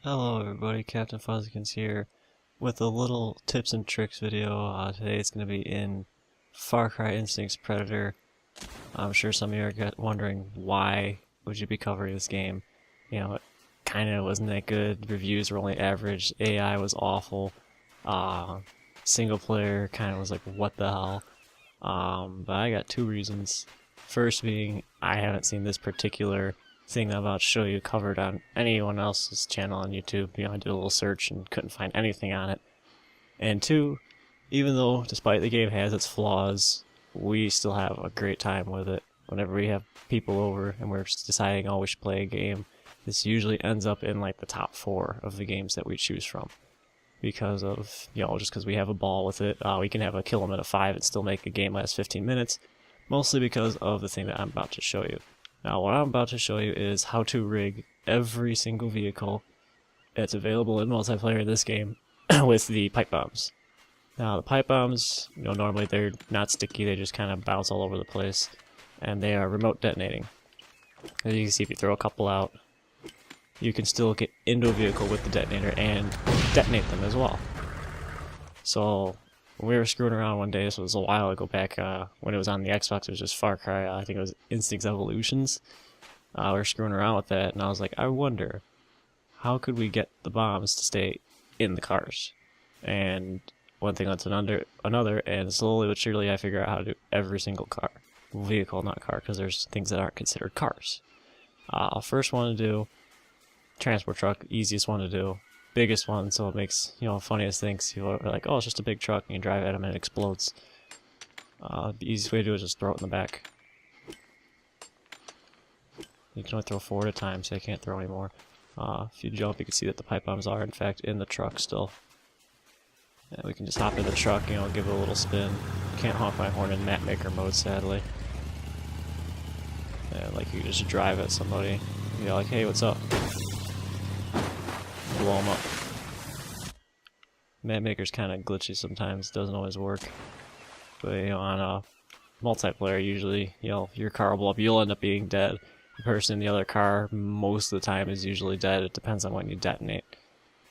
Hello everybody, Captain Fuzzkins here with a little tips and tricks video. Today it's going to be in Far Cry Instinct's Predator. I'm sure some of you are wondering why would you be covering this game. You know, it kind of wasn't that good, reviews were only average, AI was awful, single player kind of was like what the hell. But I got two reasons. First being, I haven't seen this particular thing that I'm about to show you covered on anyone else's channel on YouTube. You know, I did a little search and couldn't find anything on it. And two, even though despite the game has its flaws, we still have a great time with it. Whenever we have people over and we're deciding, oh, we should play a game, this usually ends up in like the top 4 of the games that we choose from. Because of, you know, just because we have a ball with it. We can have a kill limit of 5 and still make a game last 15 minutes. Mostly because of the thing that I'm about to show you. Now, what I'm about to show you is how to rig every single vehicle that's available in multiplayer in this game with the pipe bombs. Now, the pipe bombs, you know, normally they're not sticky, they just kind of bounce all over the place, and they are remote detonating. As you can see, if you throw a couple out, you can still get into a vehicle with the detonator and detonate them as well. So, when we were screwing around one day, this was a while ago back when it was on the Xbox, it was just Far Cry, I think it was Instinct's Evolutions. We were screwing around with that, and I was like, I wonder, how could we get the bombs to stay in the cars? And one thing led to another, and slowly but surely I figured out how to do every single car. Vehicle, not car, because there's things that aren't considered cars. First one to do, transport truck, easiest one to do. Biggest one, so it makes, you know, funniest things. People are like, oh, it's just a big truck, and you drive at them and it explodes. The easiest way to do it is just throw it in the back. You can only throw 4 at a time, so you can't throw anymore. If you jump, you can see that the pipe bombs are, in fact, in the truck still. And we can just hop in the truck, you know, give it a little spin. Can't honk my horn in map maker mode, sadly. And, like, you just drive at somebody. You're like, hey, what's up? Blow them up. Map maker's kind of glitchy sometimes, doesn't always work. But, you know, on multiplayer, usually, you know, your car will blow up, you'll end up being dead. The person in the other car, most of the time, is usually dead. It depends on when you detonate.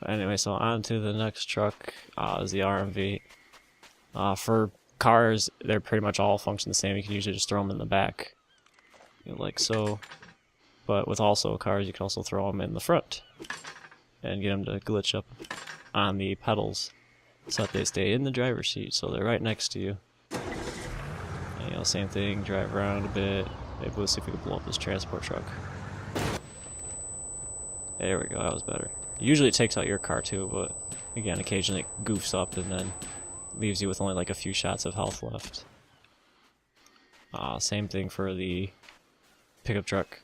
But anyway, so on to the next truck is the RMV. For cars, they're pretty much all function the same. You can usually just throw them in the back, you know, like so. But with also cars, you can also throw them in the front and get them to glitch up on the pedals so that they stay in the driver's seat, so they're right next to you. And, you know, same thing, drive around a bit. Maybe we'll see if we can blow up this transport truck. There we go, that was better. Usually it takes out your car too, but again, occasionally it goofs up and then leaves you with only like a few shots of health left. Same thing for the pickup truck.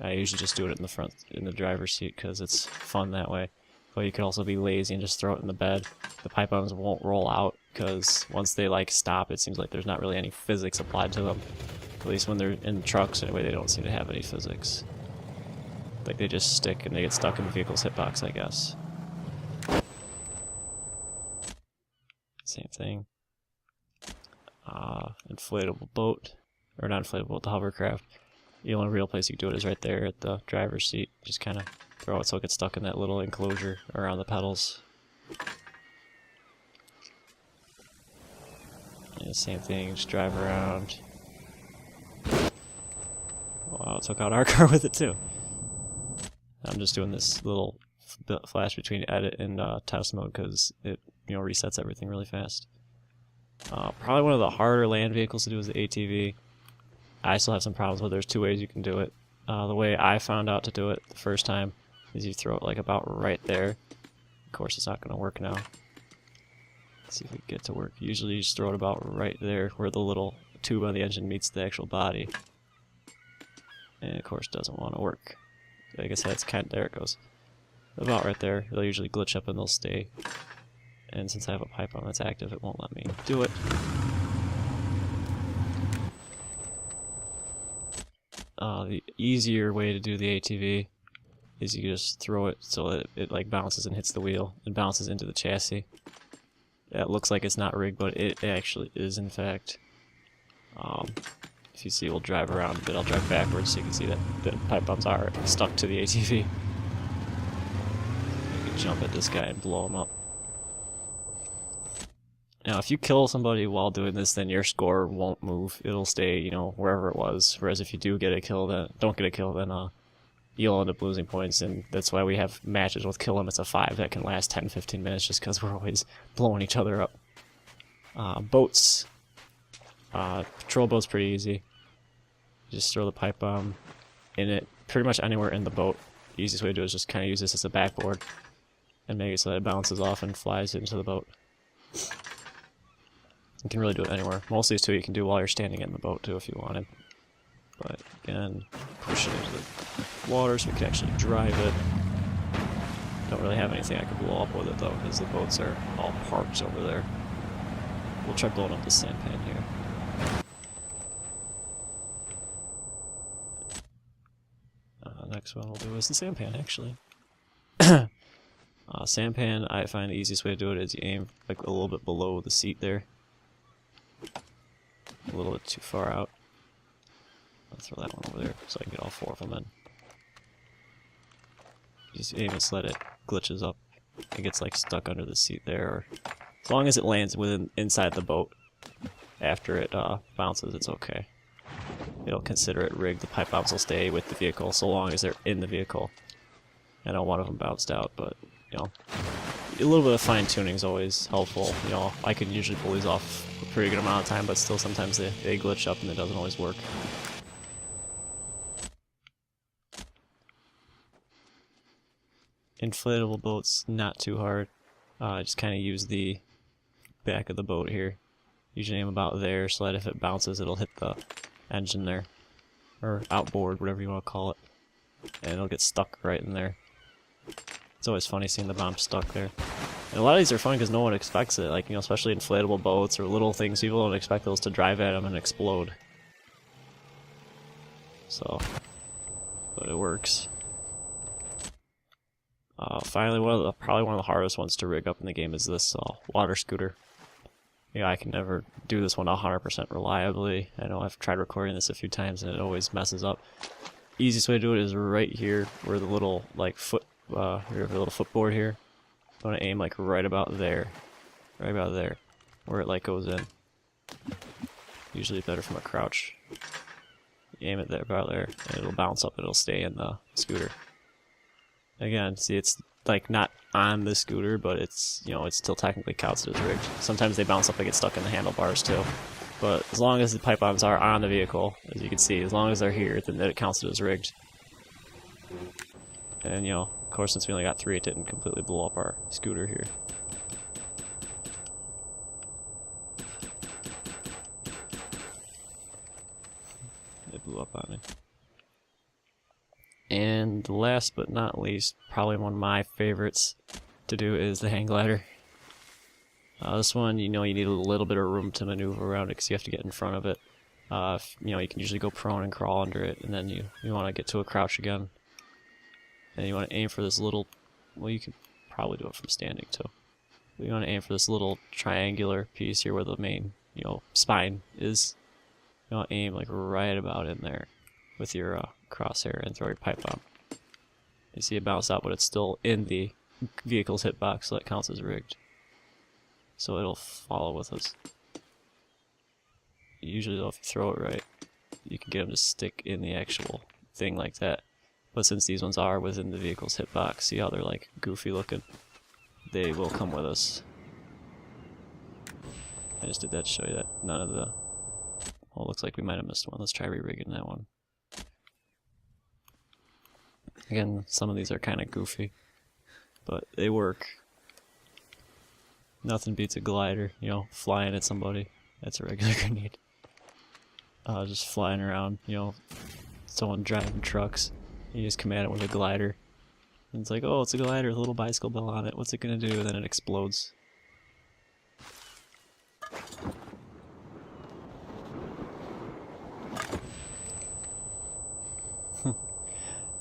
I usually just do it in the front, in the driver's seat, because it's fun that way. But you could also be lazy and just throw it in the bed. The pipe bombs won't roll out, because once they like stop, it seems like there's not really any physics applied to them. At least when they're in trucks, anyway, they don't seem to have any physics. Like they just stick and they get stuck in the vehicle's hitbox, I guess. Same thing. Inflatable boat, or not inflatable boat, the hovercraft. The only real place you can do it is right there at the driver's seat. Just kind of throw it so it gets stuck in that little enclosure around the pedals. Yeah, same thing, just drive around. Wow, it took out our car with it too. I'm just doing this little flash between edit and test mode because it, you know, resets everything really fast. Probably one of the harder land vehicles to do is the ATV. I still have some problems, but there's 2 ways you can do it. The way I found out to do it the first time is you throw it like about right there. Of course, it's not going to work now. Let's see if we can get it to work. Usually you just throw it about right there where the little tube on the engine meets the actual body. And of course, it doesn't want to work. Like I said, it's kind of, there it goes. About right there. They'll usually glitch up and they'll stay. And since I have a pipe on that's active, it won't let me do it. The easier way to do the ATV is you just throw it so that it like bounces and hits the wheel and bounces into the chassis. That looks like it's not rigged, but it actually is, in fact. If you see, we'll drive around a bit. I'll drive backwards so you can see that the pipe bombs are stuck to the ATV. jump at this guy and blow him up. Now, if you kill somebody while doing this, then your score won't move. It'll stay, you know, wherever it was. Whereas if you do get a kill, then don't get a kill, then you'll end up losing points. And that's why we have matches with kill limits of 5 that can last 10-15 minutes, just because we're always blowing each other up. Boats. Patrol boat's pretty easy. Just throw the pipe bomb in it, pretty much anywhere in the boat. The easiest way to do it is just kind of use this as a backboard and make it so that it bounces off and flies into the boat. You can really do it anywhere. Most of these too you can do while you're standing in the boat too if you wanted. But again, push it into the water so we can actually drive it. Don't really have anything I can blow up with it though, because the boats are all parked over there. We'll try blowing up the sampan here. Next one we'll do is the sampan actually. Sampan, I find the easiest way to do it is you aim like a little bit below the seat there. A little bit too far out. I'll throw that one over there so I can get all 4 of them in. Just aim it so that it glitches up. It gets like stuck under the seat there. Or, as long as it lands inside the boat after it bounces, it's okay. It'll consider it rigged. The pipe bombs will stay with the vehicle so long as they're in the vehicle. I know one of them bounced out, but you know, a little bit of fine tuning is always helpful. You know, I can usually pull these off a pretty good amount of time, but still sometimes they glitch up and it doesn't always work. Inflatable boats, not too hard. Just kind of use the back of the boat here. Usually aim about there so that if it bounces, it'll hit the engine there, or outboard, whatever you want to call it, and it'll get stuck right in there. It's always funny seeing the bomb stuck there. And a lot of these are funny because no one expects it, like, you know, especially inflatable boats or little things, people don't expect those to drive at them and explode. So, but it works. Finally, probably one of the hardest ones to rig up in the game is this water scooter. Yeah, I can never do this one 100% reliably. I know I've tried recording this a few times and it always messes up. Easiest way to do it is right here, where the little like little footboard here. I want to aim like right about there, where it like goes in. Usually better from a crouch. You aim it there, about there, and it'll bounce up. It'll stay in the scooter. Again, see, it's like not on the scooter, but it's, you know, it still technically counts as rigged. Sometimes they bounce up and get stuck in the handlebars too. But as long as the pipe bombs are on the vehicle, as you can see, as long as they're here, then it counts as rigged. And, you know, of course, since we only got 3, it didn't completely blow up our scooter here. It blew up on me. And last but not least, probably one of my favorites to do is the hang glider. This one, you know, you need a little bit of room to maneuver around it because you have to get in front of it. You know, you can usually go prone and crawl under it, and then you want to get to a crouch again. And you want to aim for this little, well, you can probably do it from standing too. But you want to aim for this little triangular piece here where the main, you know, spine is. You want to aim like right about in there with your crosshair and throw your pipe bomb. You see it bounce out, but it's still in the vehicle's hitbox, so that counts as rigged. So it'll follow with us. Usually though, if you throw it right, you can get them to stick in the actual thing like that. But since these ones are within the vehicle's hitbox, see how they're like goofy looking? They will come with us. I just did that to show you that none of the... Well, it looks like we might have missed one. Let's try re-rigging that one. Again, some of these are kind of goofy, but they work. Nothing beats a glider, you know, flying at somebody. That's a regular grenade. Just flying around, you know, someone driving trucks. You just come at it with a glider. And it's like, oh, it's a glider with a little bicycle bell on it. What's it gonna do? And then it explodes.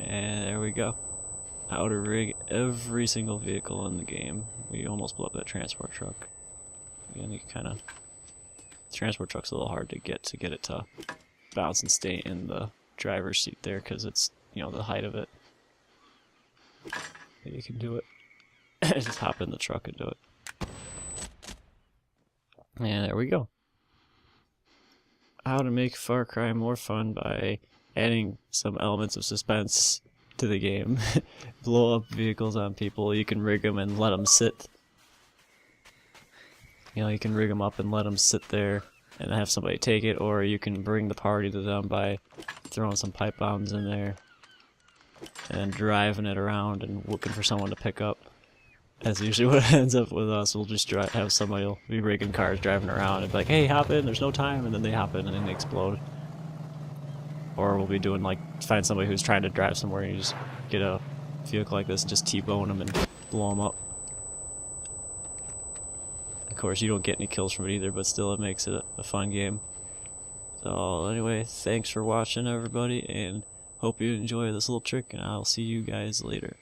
And there we go. How to rig every single vehicle in the game. We almost blew up that transport truck. Again, you kind of... The transport truck's a little hard to get it to bounce and stay in the driver's seat there because it's, you know, the height of it. But you can do it. Just hop in the truck and do it. And there we go. How to make Far Cry more fun by adding some elements of suspense to the game. Blow up vehicles on people. You can rig them and let them sit. You know, you can rig them up and let them sit there and have somebody take it, or you can bring the party to them by throwing some pipe bombs in there and driving it around and looking for someone to pick up. That's usually what ends up with us. We'll just have somebody will be rigging cars driving around and be like, hey, hop in, there's no time, and then they hop in and then they explode. Or we'll be doing like, find somebody who's trying to drive somewhere and you just get a vehicle like this and just T-bone them and blow them up. Of course, you don't get any kills from it either, but still it makes it a fun game. So anyway, thanks for watching everybody, and hope you enjoy this little trick, and I'll see you guys later.